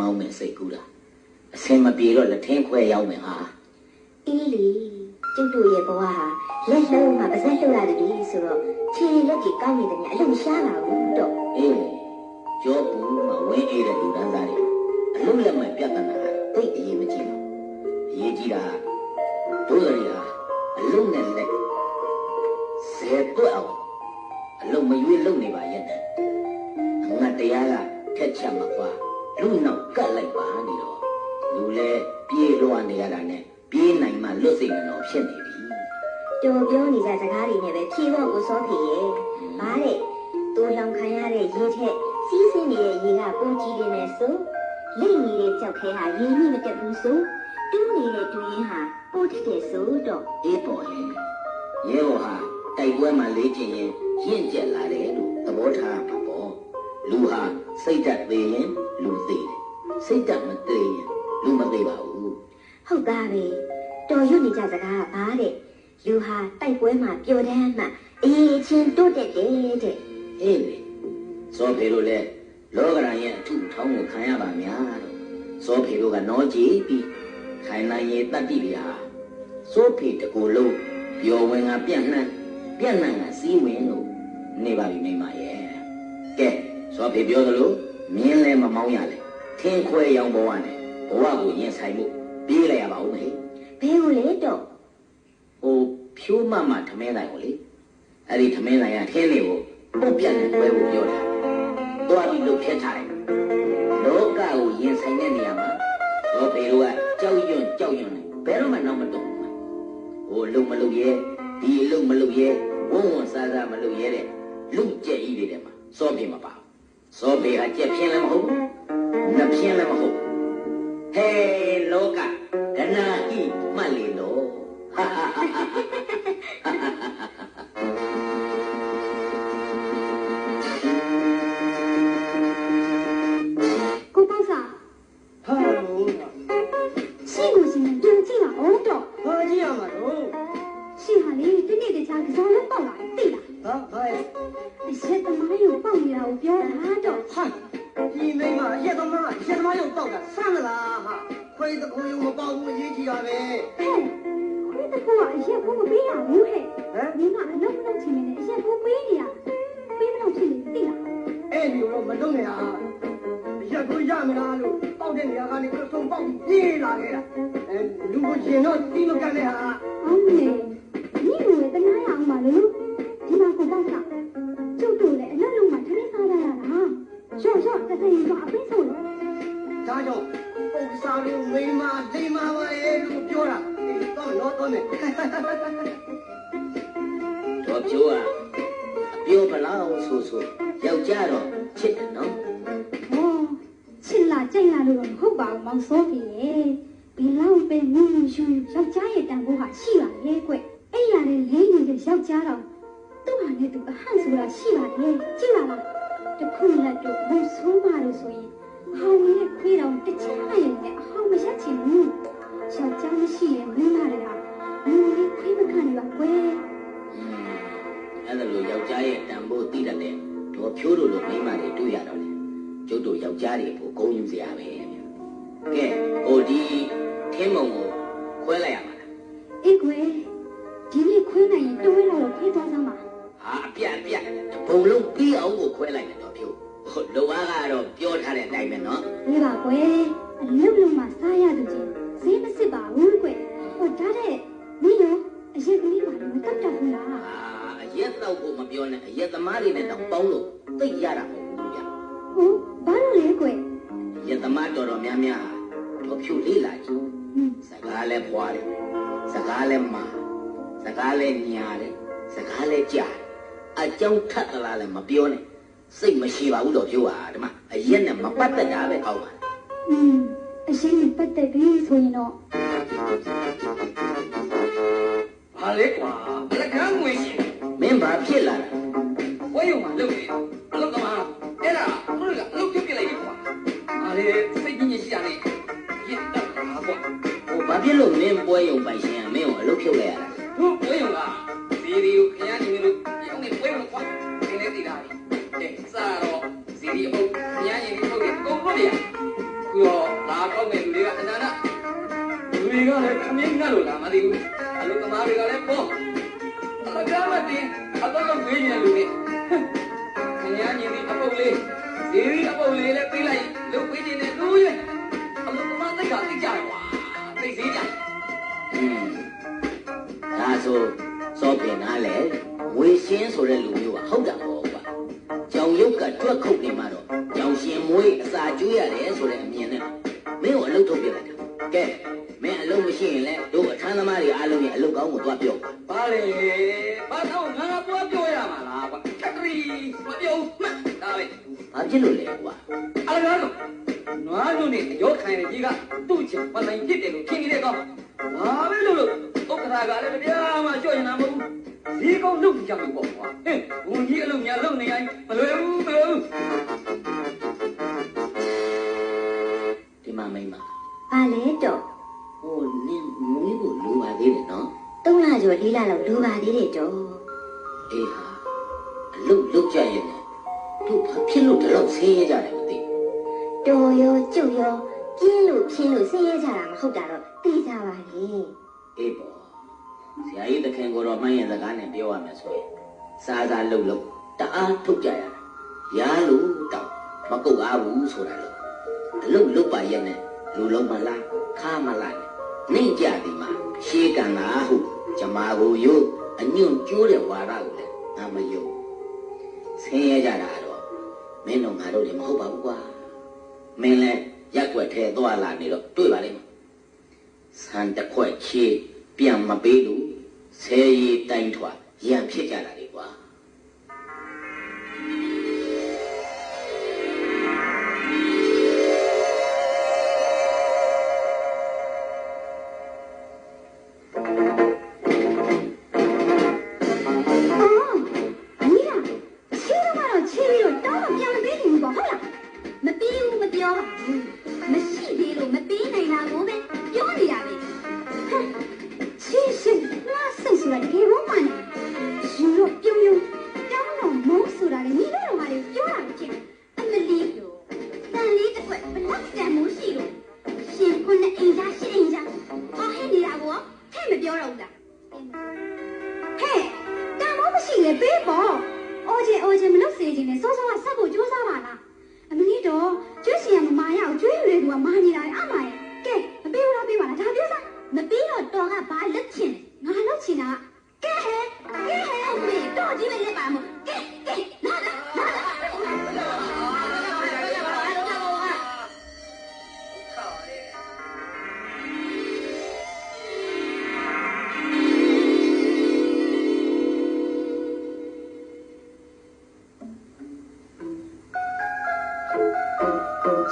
မောင်းမယ်စိတ်ကူးတာအစင်မပြေတော့လက်ထင်းခွဲရောက်မယ်ဟာအေးလေကျုပ်တို့ရဲ့ဘဝဟာလက်လုံးမှာပါဇက်လှုပ်ရတယ်ဒီဆိုတော့ခြေလက်ကြီးကောင်းနေတယ်များအလုံးရှားလာဘူးတော့အေးကြောပူမှာဝင်းအေးတဲ့လူတန်းစားတွေအလုံးလက်မဲ့ပြတ်တနာတိတ်အရေးမကြီးဘူးအရေးကြီးတာတို့တွေဟာအလုံးနဲ့လက်ဇဲတွက်အောင်အလုံးမရွေးလုံနေပါရဲ့အငတ်တရားကထက်ချက်မှာကွာလူနောက်ကတ်လိုက်ပါနေတော့လူလဲပြေးလွှားနေရတာနဲ့ပြေးနိုင်မှလွတ်စိတ်မတော်ဖြစ်နေပြီတော်ပြောနေကြစကားတွေနဲ့ပဲဖြေဖို့ကိုစောဖေရဲ့ဘာတဲ့တူလောင်ခံရတဲ့ရေထက်စီးဆင်းနေတဲ့ရေကပုံကြီးနေတယ်ဆိုလိမ့်နေတဲ့ကြောက်ခဲဟာရေမြင့်မတက်ဘူးဆိုတူးနေတဲ့တူရင်ဟာပိုထက်တယ်ဆိုတော့အေးပေါ်လေရဲဘော်ဟာတိုက်ပွဲမှာလေးချင်ရင်ရင့်ကျက်လာတယ်လို့သဘောထားမှာပေါ့လူဟာစိတ်ဓာတ်သေးရင်လူသေးတယ်စိတ်ဓာတ်မသေးရင်လူမသေးပါဘူးဟုတ်သားပဲတော်ရွတ်နေကြစကားကဘာတဲ့လူဟာတိုက်ပွဲမှာပျော်တမ်းမှအရေးချင်းတိုးတက်တယ်တဲ့အေးလေစောဖေတို့လည်းလောကရန်ရဲ့အထုထောင်းကိုခံရပါများတော့စောဖေတို့ကနောကြည့်ပြီးခိုင်နိုင်ရဲ့တတ္တိဗျာစောဖေတကူလုံးပျော်ဝင်ကပြန့်နှံ့ကစီးဝင်လို့နေပါပြီမိမရဲ့ကဲစောဖေပြောသလိုမြင်းလဲမမောင်းရလဲထင်းခွဲရောင်ဘဝနဲ့ဘဝကိုရင်ဆိုင်မှုပြေးလိုက်ရပါဦးမေဘယ်ကိုလဲတော့ဟိုဖြိုးမထမင်းတိုင်းကိုလေအဲ့ဒီထမင်းတိုင်းကထင်းတွေကိုပုတ်ပြတ်နေပွဲကိုပြောတာတွားပြီးလှုပ်ဖြတ်ထားတယ်လောကကိုရင်ဆိုင်တဲ့နေရာမှာတော့ဘေတို့ကကြောက်ရွံ့နေဘယ်တော့မှနောက်မတော့ဘူးဟိုလုံမလုံရဲဒီလုံမလုံရဲဝုံစားမလုံရဲတဲ့လူကြက်ကြီးတွေထဲမှာစောဖေမပါစောဖေဟာကြက်ဖြင်းလည်းမဟုတ်နဖြင်းလည်းမဟုတ်ဟဲလောကကနာဟိမှတ်လေတော့ကိုပေါ့စာဟာလို့ရှိလို့ရှိရင်ကြည့်ကြည့်ပါဦးတော့ဘာကြည့်ရမှာတော့ရှိဟာလေဒီနေ့တခြားကြောင်လည်းပေါက်လာသိလားဘာရဲ့အရက်သမားရုံပေါက်နေတာကိုပြောတာတော့ဟာဒီမိမရက်သမားရုံပေါက်တာဆန်းလားဟာခွေးတခုရုံမပေါက်ဘူးအရေးကြီးတာပဲဟဲ့ခွေးတခုကအရက်ဘူးမပေးရဘူးဟဲ့ဒီမှာအလုံးလုံးချင်းနေအရက်ဘူးပေးနေရပေးမလို့ဖြစ်နေသိလားအဲ့ဒီတော့မလုံးနဲ့ဟာရက်ကိုရမလားလို့ပေါက်တဲ့နေရာကနေအဆုံးပေါက်ပြီးပြေးလာခဲ့တာလူကိုရှင်တော့တီးမကန်နဲ့ဟာဟုတ်နေဒီလိုတနာရအောင်ပါလို့ဒီမှာကိုပေါ့စာကျုပ်တို့လည်းအလုံးလုံးမှာထမင်းစားရတာလားရှော့တစ်စိမ်တော့အပိဆုံးလို့ဒါကြောင့်ပုတ်စားလို့မိမလိမ္မာပါရဲ့လို့ပြောတာတော့မယ်တော့ပြောอ่ะအပြောဘလောက်ဆိုယောက်ျားတော့ချစ်တယ်နော်ဟောချစ်လာကြိုက်လာလို့မဟုတ်ပါဘူးမောင်စောပြီဘယ်လောက်ပဲငူရှူယောက်ျားရဲ့တန်ဖိုးဟာရှိပါလေကွအဲ့ရတဲ့လိမ့်နေတဲ့ယောက်ျားတော့သူ့ဟာနဲ့သူအဟန့်ဆိုတာရှိပါတယ်ကြည့်ပါလားတခုလက်တော့ဘုံဆိုးပါလို့ဆိုရင်ဟောင်းရဲ့ခွေးတော်တချမ်းရုံနဲ့အဟောင်းမရက်ချင်ဘူးယောက်ျားမရှိရင်မင်းသားတွေကလူလေးခွေးမခံနိုင်ပါကွယ်အဲ့ဒါလိုယောက်ျားရဲ့တန်ဖိုးသိတတ်တဲ့ဒေါ်ဖြိုးတို့လိုမိန်းမတွေတွေ့ရတော့လေကျုပ်တို့ယောက်ျားတွေကိုဂုဏ်ယူစရာပဲကဲဟိုဒီထင်းမုံကိုခွဲလိုက်ရမှာလားအေးကွယ်ဒီနေ့ခွဲနိုင်ရင်တွဲလာတော့ခွဲသွားစမ်းပါဟာအပြတ်ဘုံလုံးပြီးအောင်ကိုခွဲလိုက်တယ်တော့ဖြိုးဟိုလောအားကတော့ပြောထားတဲ့အတိုင်းပဲနော်ဒီပါကွယ်အလုံးလုံးမှာစားရသူချင်းဈေးမစစ်ပါဘူးကွယ်ဟိုဒါတဲ့မိရောအရက်ကလေးပါလို့မတတ်တတ်ဘူးလားအရက်တော့ကိုမပြောနဲ့အရက်သမားတွေနဲ့တော့ပေါင်းလို့သိရတာမဟုတ်ဘူးဗျဟုတ်ဘာလို့လဲကွယ်ရက်သမားတော်များများတော့ဖြိုးလေးလာကြည့်စကားလဲပွားတယ်စကားလဲမာစကားလဲညာတယ်စကားလဲကြားအကြောင်းထပ်သလားလဲမပြောနဲ့စိတ်မရှိပါဘူးတော့ပြောတာဒီမှာအရက်နဲ့မပတ်သက်တာပဲကောင်းပါအရှင်းနဲ့ပတ်သက်ပြီဆိုရင်တော့ဟာလေကွာလက်ကမ်းငွေရှင်မင်းဘာဖြစ်လာလဲဝဲယုံမှာလုပ်နေအလုပ်သမားအဲ့ဒါသူတို့ကအလုပ်ပြုတ်ပြလိုက်ပြီကွာဟာလေစိတ်ကြီးကြီးရှိရနေရက်တော့ကွာဟိုဘာဖြစ်လို့မင်းပွဲယုံပိုင်ရှင်ကမင်းကိုအလုပ်ဖြုတ်လိုက်ရတာဟုတ်ပွဲယုံကစီရီကိုခရမ်းနေလို့ရောက်နေပွဲယုံကွာဒီနေ့တည်တာလေစားတော့စီရီအုပ်ခရမ်းရင်ထုတ်တယ်ကုန်လို့လေခုရော သေးဘူးအလုပ်သမားတွေကလည်းပေါ့အကားမတင်အတော့ဝေးနေတယ်လူတွေခင်ဗျာညီဒီအပုတ်လေးဇီရီအပုတ်လေးလည်းပေးလိုက်လုပ်ပေးနေတဲ့လူရဲ့အလုပ်သမားသိက္ခာသိကြတယ်ကွာသိစေးကြဒါဆိုစောပင်နားလေဝေရှင်းဆိုတဲ့လူမျိုးကဟုတ်တာပေါ့ကွာကြောင်ရုပ်ကတွက်ခုတ်နေမှတော့ကြောင်ရှင်မွေးအစာကျွေးရတယ်ဆိုတဲ့အမြင်နဲ့မင်းကိုအလုပ်ထုတ်ပြလိုက်တာကဲမင်းအလုပ်မရှိရင်လည်းတို့အထမ်းသမားတွေအားလုံးရဲ့အလုပ်ကောင်းကိုသွားပြောပါလေဘာတော့ငါသွားပြောရမှာလားကွာခက်တရီမပြောမှတ်ဒါပဲဘာဖြစ်လို့လဲကွာအလကားတော့နွားတို့နဲ့အရောခိုင်တဲ့ကြီးကသူ့ချင်ပနိုင်ဖြစ်တယ်လို့ထင်နေတဲ့ကောင်ဘာပဲလို့ဥက္ကဋ္ဌကလည်းတရားမှကြော့ရင်မဟုတ်ဘူးဒီကောင်လုပ်ကြမှာပေါ့ကွာဟဲ့ဝန်ကြီးအလုပ်ညာလုပ်နေရင်မလွယ်ဘူးမလွယ်ဘူးဒီမှာမိမဘာလဲတော့ဟိုနင်းမွေးကိုလူပါသေးတယ်နော်3လကျော်4လလောက်လူပါသေးတယ်တော့အေးဟာအလုပ်လုပ်ကြရင်တို့ဘာဖြစ်လို့ဒီလောက်ဆင်းရဲကြတယ်မသိတော်ရောကျုပ်ရောကျင်းလို့ဖြင်းလို့ဆင်းရဲကြတာမဟုတ်တာတော့သိကြပါလေအေးပေါ့ဆရာကြီးတခင်ကိုတော့မှန်းရင်စကားနဲ့ပြောရမယ်ဆိုရင်စားစားလှုပ်လှုပ်တအားထုတ်ကြရတာရားလို့တောက်မကုတ်အားဘူးဆိုတာလို့အလုပ်လုပ်ပါရဲ့နဲ့လူလုံးမလားခါမလားနှိမ့်ကြသည်မှာရှေးကံလားဟုဂျမာကိုယို့အညွန့်ကျိုးတဲ့ဝါဒကိုလည်းငါမယုံဆင်းရဲကြတာတော့မင်းတို့ငါတို့လည်းမဟုတ်ပါဘူးကွာမင်းလည်းရက်ွက်ထဲသွားလာနေတော့တွေ့ပါလိမ့်မယ်ဆန်တစ်ခွက်ချေပြန်မပေးလို့ဆဲရီတိုင်းထွာရံဖြစ်ကြတာလေကွာ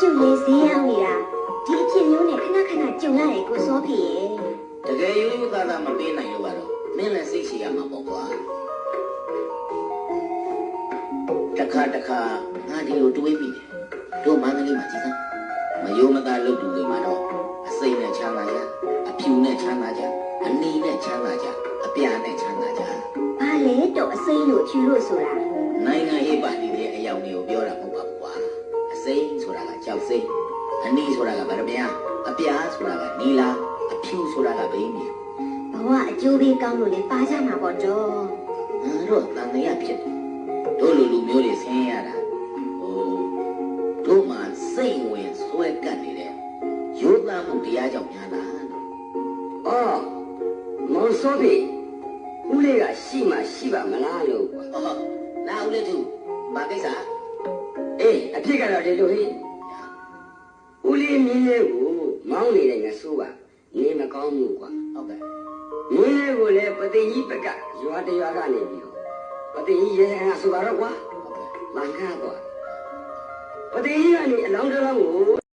ကျုပ်လေးဈေးရောက်နေတာဒီအဖြစ်မျိုးနဲ့ခဏခဏကြုံရတယ်ကိုစောဖေရဲ့တကယ်ရိုးရိုးသားသားမပေးနိုင်လို့ကတော့မင်းလည်းစိတ်ရှိရမှာပေါ့ကွာတခါငါဒီလိုတွေးပြီးတယ်တို့မန္တလေးမှာကြည်စမ်းမယိုးမသားလုပ်သူတွေမှာတော့အစိမ့်နဲ့ချမ်းသာကြအဖြူနဲ့ချမ်းသာကြအနီနဲ့ချမ်းသာကြအပြာနဲ့ချမ်းသာကြဘာလဲတော့အစိမ့်လို့ဖြူလို့ဆိုတာနိုင်ငံရေးပါတီရဲ့အယောင်တွေကိုပြောတာမဟုတ်ပါဘူးကွာအစိမ့်ဆိုတာကကြောက်စိမ့်အနီဆိုတာကဗရမယအပြာဆိုတာကနီလာအဖြူဆိုတာကဘိန်းမြေဘဝအကျိုးပေးကောင်းလို့လည်းပါကြမှာပေါ့တော့ငါတို့တန်တရာဖြစ်တယ်တို့လူမျိုးတွေဆင်းရတာတို့မှစိတ်ဝင်ဆွဲကပ်နေတဲ့ရိုးသားမှုတရားကြောင့်များလားအော်မောင်စောပြီဦးလေးကရှိမှရှိပါမလားလို့နာဦးလေးသူဘာကိစ္စအေးအဖြစ်ကတော့ဒီလိုဟိဦးလေးမြင်းလေးကိုမောင်းနေတဲ့ငါဆိုးကနေမကောင်းဘူးကွာဟုတ်ကဲ့မြင်းလေးကိုလည်းပသိကြီးပကရွာတရွာကနေပြီးတော့ပသိကြီးရဲငါဆိုပါတော့ကွာလန်ကားတော့ပသိကြီးကနေအလောင်းတစ်လောင်းကို